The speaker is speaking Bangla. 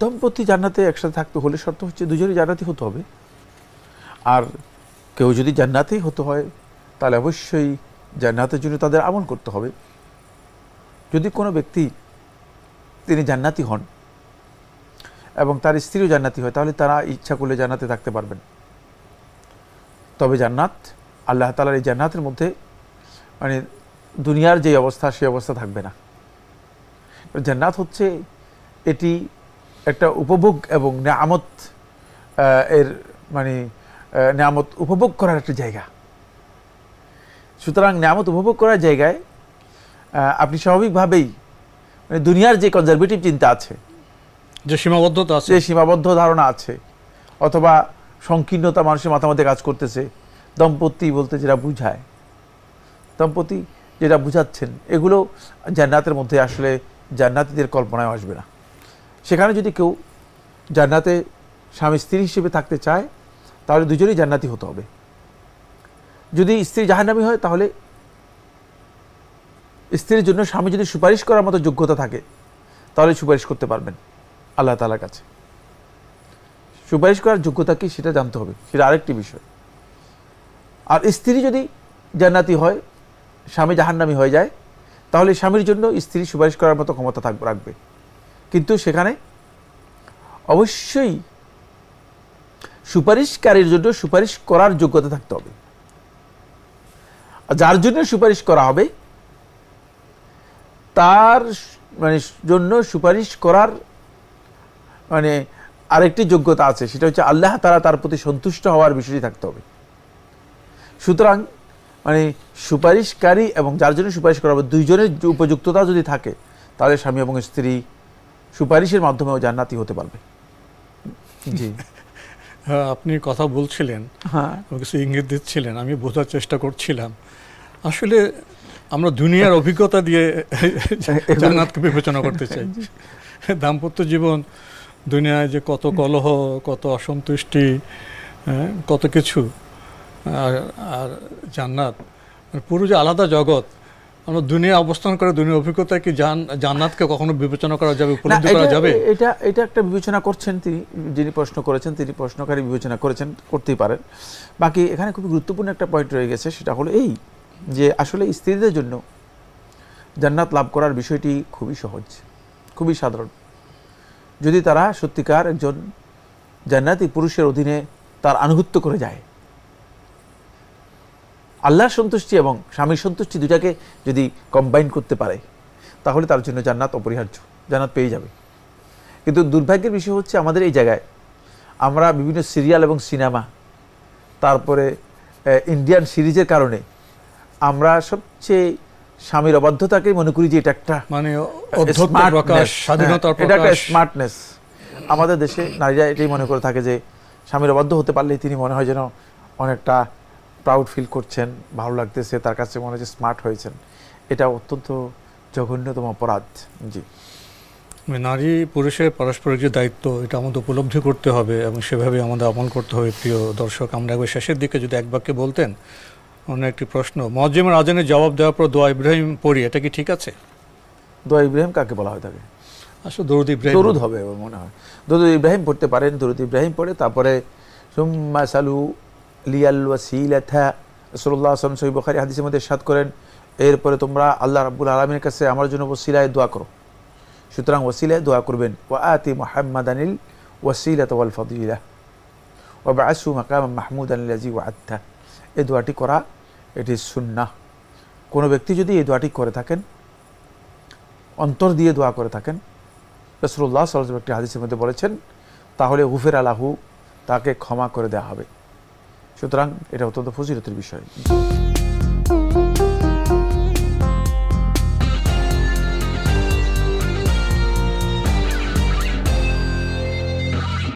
দম্পতি জান্নাতে একসাথে থাকতে হলে শর্ত হচ্ছে দুজনই জান্নাতি হতে হবে। আর কেউ যদি জান্নাতেই হতে হয় তাহলে অবশ্যই জান্নাতের জন্য তাদের আমল করতে হবে। যদি কোনো ব্যক্তি তিনি জান্নাতি হন এবং তার স্ত্রীও জান্নাতি হয় তাহলে তারা ইচ্ছা করলে জান্নাতে থাকতে পারবেন। তবে জান্নাত, আল্লাহ তাআলার এই জান্নাতের মধ্যে মানে দুনিয়ার যে অবস্থা সেই অবস্থা থাকবে না। জান্নাত হচ্ছে এটি একটা উপভোগ এবং নেয়ামত, এর মানে নেয়ামত উপভোগ করার একটা জায়গা। সুতরাং নেয়ামত উপভোগ করার জায়গায় আপনি স্বাভাবিকভাবেই মানে দুনিয়ার যে কনজারভেটিভ চিন্তা আছে, যে সীমাবদ্ধতা আছে, যে সীমাবদ্ধ ধারণা আছে, অথবা সংকীর্ণতা মানুষের মাথার মধ্যে কাজ করতেছে, দম্পতি বলতে যেটা বুঝায়, দম্পতি যেটা বুঝাচ্ছেন, এগুলো জান্নাতের মধ্যে আসলে জান্নাতীদের কল্পনায় আসবে না। সেখানে যদি কেউ জান্নাতে স্বামী স্ত্রী হিসেবে থাকতে চায় তাহলে দুজনেই জান্নাতি হতে হবে। যদি স্ত্রী জাহান্নামী হয় তাহলে স্ত্রীর জন্য স্বামী যদি সুপারিশ করার মতো যোগ্যতা থাকে তাহলে সুপারিশ করতে পারবেন আল্লাহ তাআলার কাছে। সুপারিশ করার যোগ্যতা কি সেটা জানতে হবে, সেটা আরেকটি বিষয়। আর স্ত্রী যদি জান্নাতি হয়, স্বামী জাহান্নামী হয়ে যায়, তাহলে স্বামীর জন্য স্ত্রী সুপারিশ করার মতো ক্ষমতা রাখবে, কিন্তু সেখানে অবশ্যই সুপারিশকারীর জন্য সুপারিশ করার যোগ্যতা থাকতে হবে। যার জন্য সুপারিশ করা হবে তার মানে জন্য সুপারিশ করার মানে আরেকটি যোগ্যতা আছে, সেটা হচ্ছে আল্লাহ তাআলা তার প্রতি সন্তুষ্ট হওয়ার বিষয়টি থাকতে হবে। সুতরাং মানে সুপারিশকারী এবং যার জন্য সুপারিশ করা হবে দুইজনের উপযুক্ততা যদি থাকে তাহলে স্বামী এবং স্ত্রী সুপারিশের মাধ্যমেও জান্নাতি হতে পারবে। জি হ্যাঁ, আপনি কথা বলছিলেন, হ্যাঁ, কিছু ইঙ্গিত দিচ্ছিলেন, আমি বোঝার চেষ্টা করছিলাম। আসলে আমরা দুনিয়ার অভিজ্ঞতা দিয়ে জান্নাতকে বিবেচনা করতে চাই। দাম্পত্য জীবন, দুনিয়ায় যে কত কলহ, কত অসন্তুষ্টি, কত কিছু, আর জান্নাত পুরো যে আলাদা জগৎ। আমরা দুনিয়া অবস্থান করে দুনিয়ার অভিজ্ঞতা কি জান্নাতকে কখনো বিবেচনা করা যাবে, উপলব্ধি করা যাবে? এটা একটা বিবেচনা করছেন তিনি, যিনি প্রশ্ন করেছেন, তিনি প্রশ্নকারী বিবেচনা করেছেন, করতেই পারেন। বাকি এখানে খুবই গুরুত্বপূর্ণ একটা পয়েন্ট রয়ে গেছে, সেটা হলো এই যে আসলে স্ত্রীদের জন্য জান্নাত লাভ করার বিষয়টি খুবই সহজ, খুবই সাধারণ। যদি তারা সত্যিকার একজন জান্নাতি পুরুষের অধীনে তার আনুগত্য করে যায়, আল্লাহর সন্তুষ্টি এবং স্বামীর সন্তুষ্টি দুটাকে যদি কম্বাইন করতে পারে তাহলে তার জন্য জান্নাত অপরিহার্য, জান্নাত পেয়ে যাবে। কিন্তু দুর্ভাগ্যের বিষয় হচ্ছে আমাদের এই জায়গায় আমরা বিভিন্ন সিরিয়াল এবং সিনেমা, তারপরে ইন্ডিয়ান সিরিজের কারণে আমরা সবচেয়ে স্বামীর অবাধ্যতাকে মনে করি যে এটা একটা মানে অধ্যত্বের প্রকাশ, স্বাধীনতার প্রকাশ, এটা একটা স্মার্টনেস। আমাদের দেশে নারীরা এটাই মনে করে থাকে যে স্বামীর অবাধ্য হতে পারলেই তিনি মনে হয় যেন অনেকটা প্রাউড ফিল করছেন, ভালো লাগতেছে, তার কাছে মনে হচ্ছে স্মার্ট হয়েছেন। এটা অত্যন্ত জঘন্যতম অপরাধ। জি, নারী পুরুষের পারস্পরিক যে দায়িত্ব, এটা আমাদের উপলব্ধি করতে হবে এবং সেভাবে আমাদের আমল করতে হবে। প্রিয় দর্শক, আমরা একবার শেষের দিকে যদি এক বাক্যে বলতেন, অন্য একটি প্রশ্ন, মুয়াজ্জিমের আজানের জবাব দেওয়ার পর দোয়া ইব্রাহিম পড়ি, এটা কি ঠিক আছে? দোয়া ইব্রাহিম কাকে বলা হয় থাকে? আসলে দরুদ ইব্রাহিম, দরুদ হবে মনে হয়। দরুদ ইব্রাহিম পড়তে পারেন, দরুদ ইব্রাহিম পড়ে তারপরে সুম্মা সালু লিয়াল ওয়াসিলাতা, রাসূলুল্লাহ সাল্লাল্লাহু আলাইহি ওয়াসাল্লাম সহিহ বুখারী হাদিসের মধ্যে ইরশাদ করেন, এরপরে তোমরা আল্লাহ রাব্বুল আলামিনের কাছে আমার জন্য ওসিলায় দোয়া করো। সুতরাং ওসিলায় দোয়া করবেন। ওয়া আতি মুহাম্মাদানিল ওয়াসিলাতা ওয়াল ফাদিলা ওয়া বা'আসহু মাকামান মাহমুদান আল্লাযী ওয়া'আদতা। এই দোয়াটি করা এটি সুন্নাহ। কোনো ব্যক্তি যদি এই দোয়াটি করে থাকেন, অন্তর দিয়ে দোয়া করে থাকেন, রাসূলুল্লাহ সাল্লাল্লাহু আলাইহি ওয়াসাল্লাম একটি হাদিসের মধ্যে বলেছেন, তাহলে গুফিরা লাহু, তাকে ক্ষমা করে দেওয়া হবে। সুতরাং এটা অত্যন্ত ফজিলতের বিষয়।